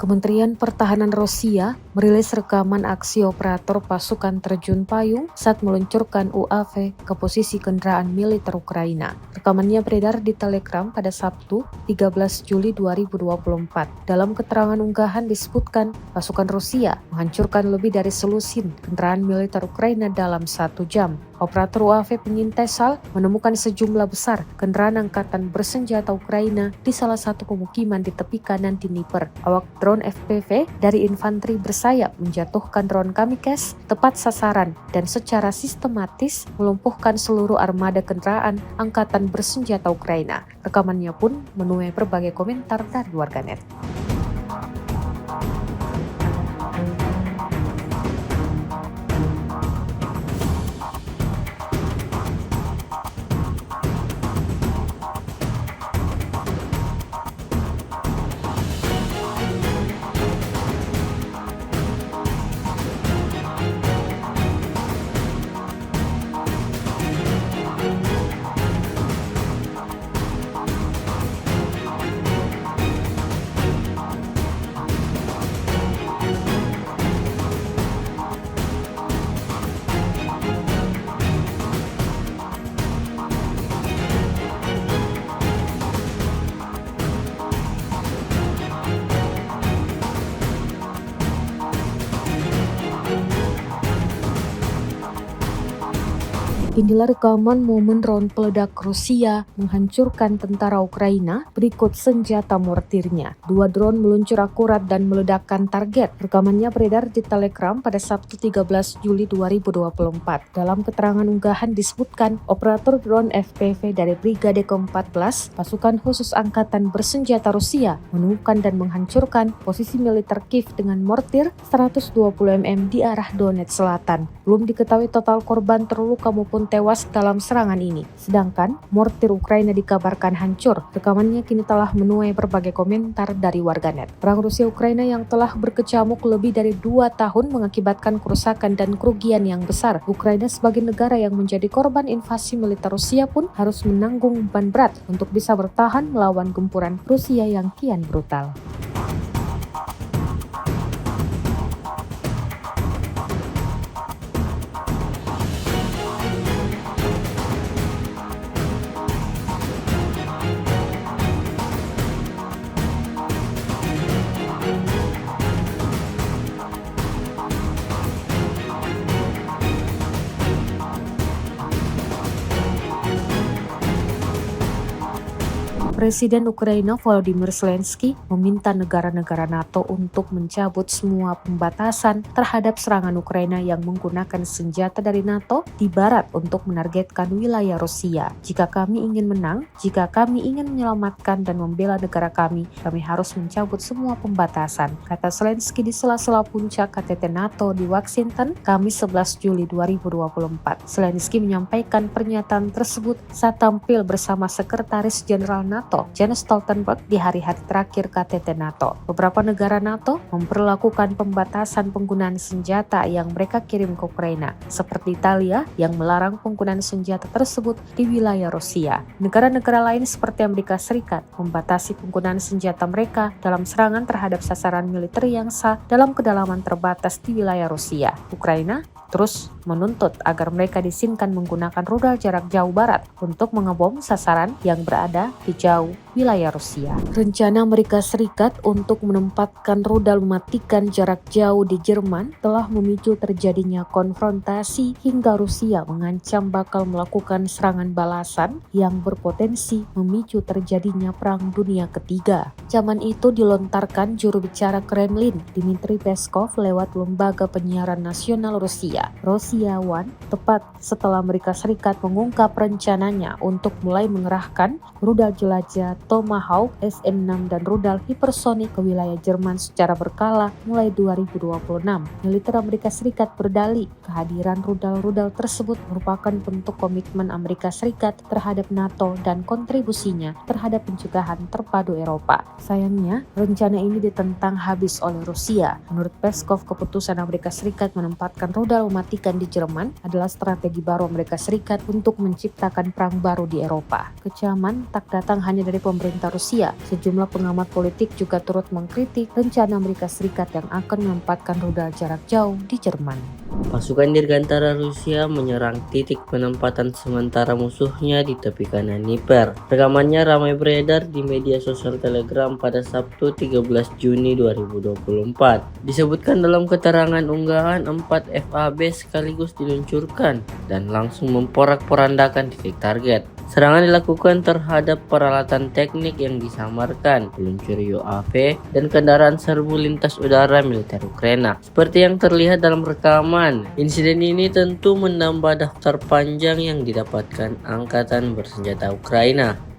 Kementerian Pertahanan Rusia merilis rekaman aksi operator pasukan terjun payung saat meluncurkan UAV ke posisi kendaraan militer Ukraina. Rekamannya beredar di Telegram pada Sabtu, 13 Juli 2024. Dalam keterangan unggahan disebutkan pasukan Rusia menghancurkan lebih dari selusin kendaraan militer Ukraina dalam 1 jam. Operator UAV pengintai SAL menemukan sejumlah besar kendaraan angkatan bersenjata Ukraina di salah satu pemukiman di tepi kanan Dnipro. Awak drone FPV dari infanteri bersayap menjatuhkan drone kamikaze tepat sasaran dan secara sistematis melumpuhkan seluruh armada kendaraan angkatan bersenjata Ukraina. Rekamannya pun menuai berbagai komentar dari warganet. Inilah rekaman momen drone peledak Rusia menghancurkan tentara Ukraina berikut senjata mortirnya. 2 drone meluncur akurat dan meledakkan target. Rekamannya beredar di Telegram pada Sabtu 13 Juli 2024. Dalam keterangan unggahan disebutkan operator drone FPV dari Brigade ke-14 pasukan khusus angkatan bersenjata Rusia menemukan dan menghancurkan posisi militer Kiev dengan mortir 120 mm di arah Donetsk Selatan. Belum diketahui total korban terluka maupun tewas dalam serangan ini. Sedangkan mortir Ukraina dikabarkan hancur. Rekamannya kini telah menuai berbagai komentar dari warganet. Perang Rusia-Ukraina yang telah berkecamuk lebih dari 2 tahun mengakibatkan kerusakan dan kerugian yang besar. Ukraina sebagai negara yang menjadi korban invasi militer Rusia pun harus menanggung beban berat untuk bisa bertahan melawan gempuran Rusia yang kian brutal. Presiden Ukraina Volodymyr Zelensky meminta negara-negara NATO untuk mencabut semua pembatasan terhadap serangan Ukraina yang menggunakan senjata dari NATO di barat untuk menargetkan wilayah Rusia. Jika kami ingin menang, jika kami ingin menyelamatkan dan membela negara kami harus mencabut semua pembatasan, kata Zelensky di sela-sela puncak KTT NATO di Washington, Kamis 11 Juli 2024. Zelensky menyampaikan pernyataan tersebut saat tampil bersama Sekretaris Jenderal NATO Jens Stoltenberg di hari-hari terakhir KTT NATO. Beberapa negara NATO memperlakukan pembatasan penggunaan senjata yang mereka kirim ke Ukraina, seperti Italia yang melarang penggunaan senjata tersebut di wilayah Rusia. Negara-negara lain seperti Amerika Serikat membatasi penggunaan senjata mereka dalam serangan terhadap sasaran militer yang sah dalam kedalaman terbatas di wilayah Rusia. Ukraina terus menuntut agar mereka diizinkan menggunakan rudal jarak jauh barat untuk mengebom sasaran yang berada di jauh wilayah Rusia. Rencana Amerika Serikat untuk menempatkan rudal mematikan jarak jauh di Jerman telah memicu terjadinya konfrontasi hingga Rusia mengancam bakal melakukan serangan balasan yang berpotensi memicu terjadinya Perang Dunia Ketiga. Zaman itu dilontarkan juru bicara Kremlin, Dmitry Peskov, lewat lembaga penyiaran nasional Rusia, Rossiya One, tepat setelah Amerika Serikat mengungkap rencananya untuk mulai mengerahkan rudal jelajah Tomahawk SM-6 dan rudal hipersonik ke wilayah Jerman secara berkala mulai 2026. Militer Amerika Serikat berdalih kehadiran rudal-rudal tersebut merupakan bentuk komitmen Amerika Serikat terhadap NATO dan kontribusinya terhadap pencegahan terpadu Eropa. Sayangnya, rencana ini ditentang habis oleh Rusia. Menurut Peskov, keputusan Amerika Serikat menempatkan rudal mematikan di Jerman adalah strategi baru Amerika Serikat untuk menciptakan perang baru di Eropa. Kecaman tak datang hanya hanya dari pemerintah Rusia. Sejumlah pengamat politik juga turut mengkritik rencana Amerika Serikat yang akan menempatkan rudal jarak jauh di Jerman. Pasukan dirgantara Rusia menyerang titik penempatan sementara musuhnya di tepi kanan Dnieper. Rekamannya ramai beredar di media sosial Telegram pada Sabtu 13 Juni 2024. Disebutkan dalam keterangan unggahan 4 FAB sekaligus diluncurkan dan langsung memporak-porandakan titik target. Serangan dilakukan terhadap peralatan teknik yang disamarkan, peluncur UAV, dan kendaraan serbu lintas udara militer Ukraina. Seperti yang terlihat dalam rekaman, insiden ini tentu menambah daftar panjang yang didapatkan angkatan bersenjata Ukraina.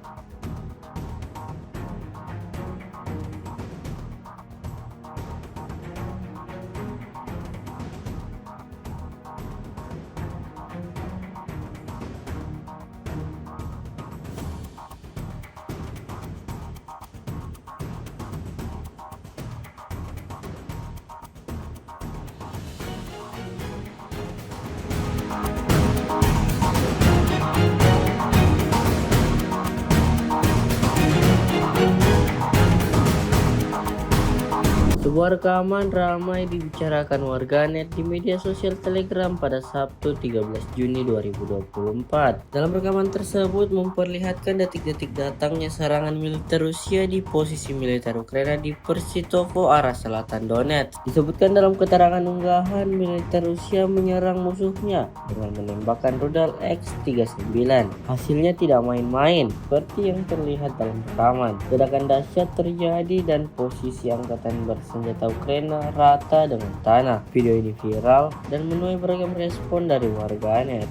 Sebuah rekaman ramai dibicarakan warganet di media sosial Telegram pada Sabtu 13 Juni 2024. Dalam rekaman tersebut memperlihatkan detik-detik datangnya serangan militer Rusia di posisi militer Ukraina di Persitovo, arah selatan Donetsk. Disebutkan dalam keterangan unggahan, militer Rusia menyerang musuhnya dengan menembakkan rudal X-39. Hasilnya tidak main-main, seperti yang terlihat dalam rekaman. Ledakan dahsyat terjadi dan posisi angkatan bersenjata Ukraina rata dengan tanah. Video ini viral dan menuai beragam respon dari warganet.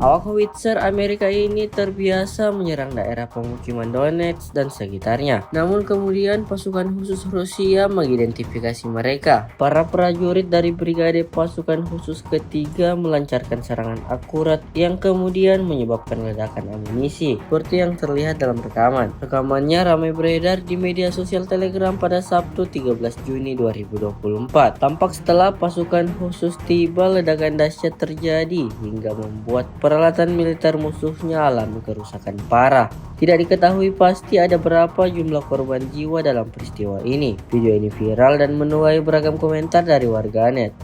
Awak howitzer Amerika ini terbiasa menyerang daerah pemukiman Donetsk dan sekitarnya. Namun kemudian pasukan khusus Rusia mengidentifikasi mereka. Para prajurit dari Brigade Pasukan Khusus Ketiga melancarkan serangan akurat yang kemudian menyebabkan ledakan amunisi, seperti yang terlihat dalam rekaman. Rekamannya ramai beredar di media sosial Telegram pada Sabtu 13 Juni 2024. Tampak setelah pasukan khusus tiba, ledakan dahsyat terjadi hingga membuat peralatan militer musuhnya alami kerusakan parah. Tidak diketahui pasti ada berapa jumlah korban jiwa dalam peristiwa ini. Video ini viral dan menuai beragam komentar dari warganet.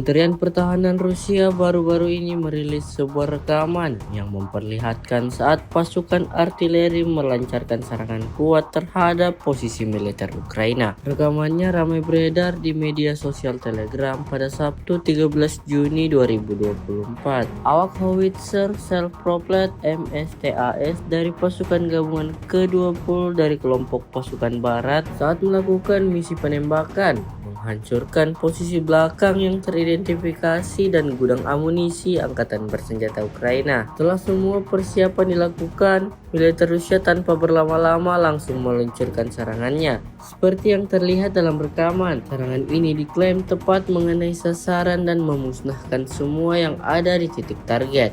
Kementerian Pertahanan Rusia baru-baru ini merilis sebuah rekaman yang memperlihatkan saat pasukan artileri melancarkan serangan kuat terhadap posisi militer Ukraina. Rekamannya ramai beredar di media sosial Telegram pada Sabtu 13 Juni 2024. Awak howitzer self-propelled MSTAS dari pasukan gabungan ke-20 dari kelompok pasukan barat saat melakukan misi penembakan menghancurkan posisi belakang yang teridentifikasi dan gudang amunisi angkatan bersenjata Ukraina. Setelah semua persiapan dilakukan, militer Rusia tanpa berlama-lama langsung meluncurkan serangannya. Seperti yang terlihat dalam rekaman, serangan ini diklaim tepat mengenai sasaran dan memusnahkan semua yang ada di titik target.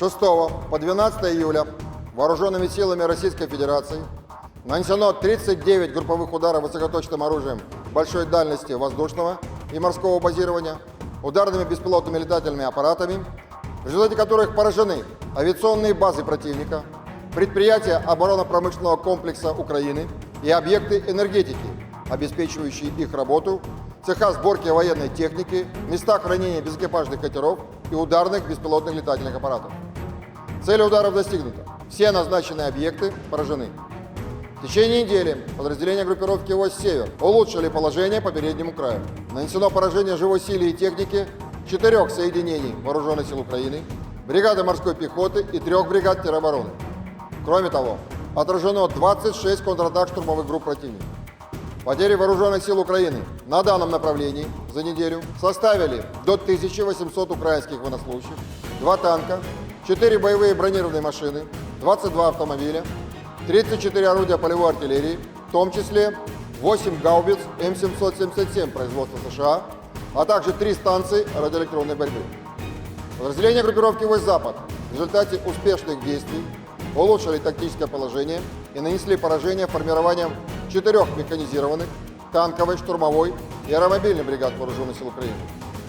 6 по 12 июля вооруженными силами Российской Федерации нанесено 39 групповых ударов высокоточным оружием большой дальности воздушного и морского базирования, ударными беспилотными летательными аппаратами, в результате которых поражены авиационные базы противника, предприятия оборонно-промышленного комплекса Украины и объекты энергетики, обеспечивающие их работу, цеха сборки военной техники, места хранения безэкипажных катеров и ударных беспилотных летательных аппаратов. Цель ударов достигнута. Все назначенные объекты поражены. В течение недели подразделения группировки «Ось Север» улучшили положение по переднему краю. Нанесено поражение живой силе и технике 4 соединений Вооруженных сил Украины, бригады морской пехоты и 3 бригад теробороны. Кроме того, отражено 26 контратак штурмовых групп противника. Потери Вооруженных сил Украины на данном направлении за неделю составили до 1800 украинских военнослужащих, 2 танка, 4 боевые бронированные машины, 22 автомобиля, 34 орудия полевой артиллерии, в том числе 8 гаубиц М777 производства США, а также 3 станции радиоэлектронной борьбы. Подразделения группировки «Войск Запад» в результате успешных действий улучшили тактическое положение и нанесли поражение формированием 4 механизированных, танковой, штурмовой и аэромобильных бригад Вооруженных сил Украины,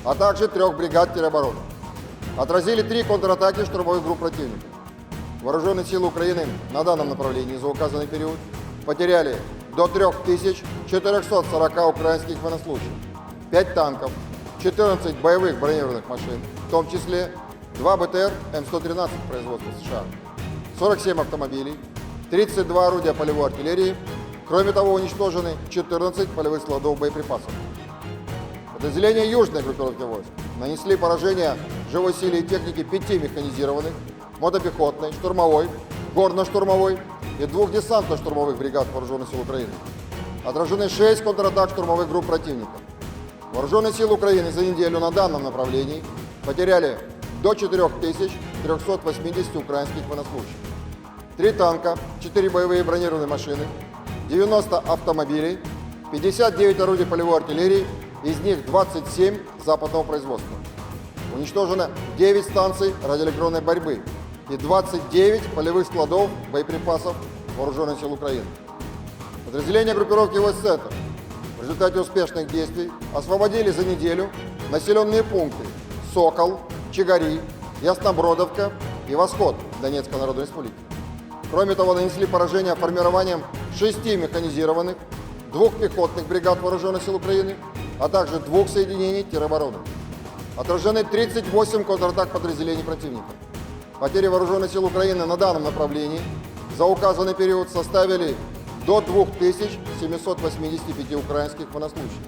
а также 3 бригад теробороны. Отразили 3 контратаки штурмовых групп противника. Вооруженные силы Украины на данном направлении за указанный период потеряли до 3440 украинских военнослужащих, 5 танков, 14 боевых бронированных машин, в том числе 2 БТР М113 производства США, 47 автомобилей, 32 орудия полевой артиллерии. Кроме того, уничтожены 14 полевых складов боеприпасов. Подразделения южной группировки войск нанесли поражение живой силе и технике 5 механизированных, мотопехотной, штурмовой, горно-штурмовой и 2 десантно-штурмовых бригад Вооруженных сил Украины. Отражены 6 контратак штурмовых групп противника. Вооруженные силы Украины за неделю на данном направлении потеряли до 4380 украинских военнослужащих. 3 танка, 4 боевые бронированные машины, 90 автомобилей, 59 орудий полевой артиллерии, из них 27 западного производства. Уничтожено 9 станций радиоэлектронной борьбы и 29 полевых складов боеприпасов Вооруженных сил Украины. Подразделения группировки «Войск Центр» в результате успешных действий освободили за неделю населенные пункты Сокол, Чигари, Яснобродовка и Восход Донецкой Народной Республики. Кроме того, нанесли поражение формированием 6 механизированных, 2 пехотных бригад Вооруженных сил Украины, а также 2 соединений теробороны. Отражены 38 контратак подразделений противника. Потери Вооруженных сил Украины на данном направлении за указанный период составили до 2785 украинских военнослужащих.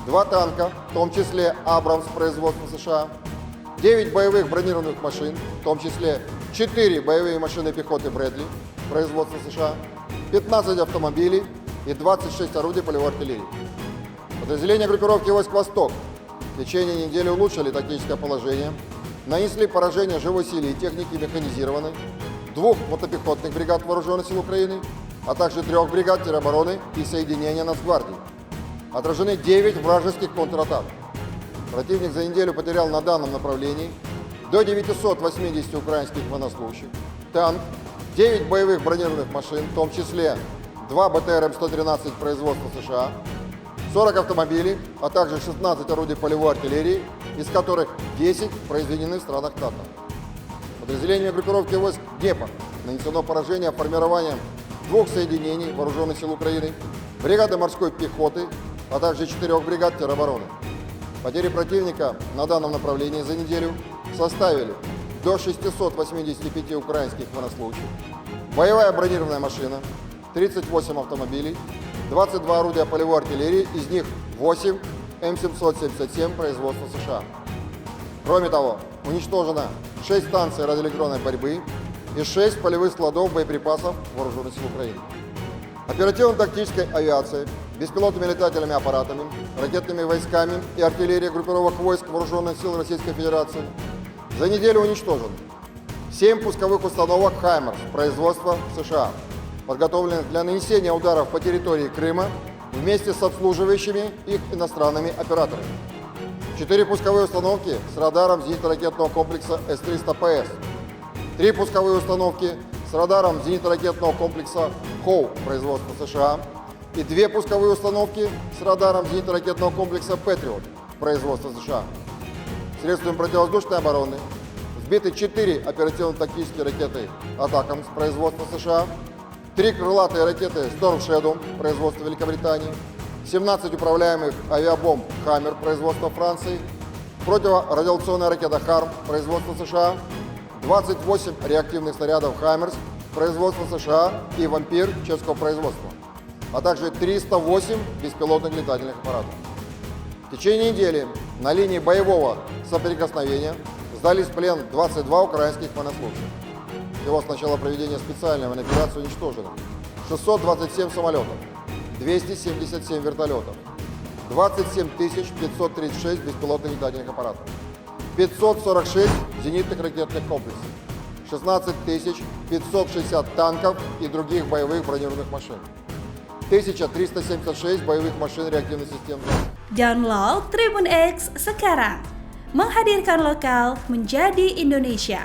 2 танка, в том числе «Абрамс» производства США, 9 боевых бронированных машин, в том числе 4 боевые машины пехоты «Брэдли» производства США, 15 автомобилей и 26 орудий полевой артиллерии. Подразделения группировки «Войск Восток» в течение недели улучшили тактическое положение, нанесли поражение живой силе и технике механизированной, 2 мотопехотных бригад Вооруженных сил Украины, а также 3 бригад теробороны и соединения Нацгвардии. Отражены 9 вражеских контратак. Противник за неделю потерял на данном направлении до 980 украинских военнослужащих, танк, 9 боевых бронированных машин, в том числе 2 БТР М113 производства США, 40 автомобилей, а также 16 орудий полевой артиллерии, из которых 10 произведены в странах НАТО. Подразделениями группировки войск Днепр нанесено поражение формированием 2 соединений Вооруженных сил Украины, бригады морской пехоты, а также 4 бригад теробороны. Потери противника на данном направлении за неделю составили до 685 украинских военнослужащих, боевая бронированная машина, 38 автомобилей, 22 орудия полевой артиллерии, из них 8 М777 производства США. Кроме того, уничтожено 6 станций радиоэлектронной борьбы и 6 полевых складов боеприпасов Вооруженных сил Украины. Оперативно-тактической авиацией, беспилотными летательными аппаратами, ракетными войсками и артиллерией группировок войск Вооруженных сил Российской Федерации за неделю уничтожено 7 пусковых установок «Хаймерс» производства США, подготовленных для нанесения ударов по территории Крыма вместе с обслуживающими их иностранными операторами. 4 пусковые установки с радаром зенитно-ракетного комплекса С-300ПС, 3 пусковые установки с радаром зенитно-ракетного комплекса ХОУ производства США и 2 пусковые установки с радаром зенитно-ракетного комплекса Патриот производства США. Средствами противовоздушной обороны сбиты 4 оперативно-тактические ракеты «Атакамс» производства США, 3 крылатые ракеты «Storm Shadow» производства Великобритании, 17 управляемых авиабомб «Хаммер» производства Франции, противорадиационная ракета «Харм» производства США, 28 реактивных снарядов «Хаймерс» производства США и «Вампир» чешского производства, а также 308 беспилотных летательных аппаратов. В течение недели на линии боевого соприкосновения сдались в плен 22 украинских военнослужащих. Всего с начала проведения специальной военной операции уничтожено 627 самолетов, 277 вертолетов, 27 536 беспилотных летательных аппаратов, 546 зенитных ракетных комплексов, 16 560 танков и других боевых бронированных машин, 1376 боевых машин реактивной системы. Download Tribun X sekarang, menghadirkan lokal menjadi Indonesia.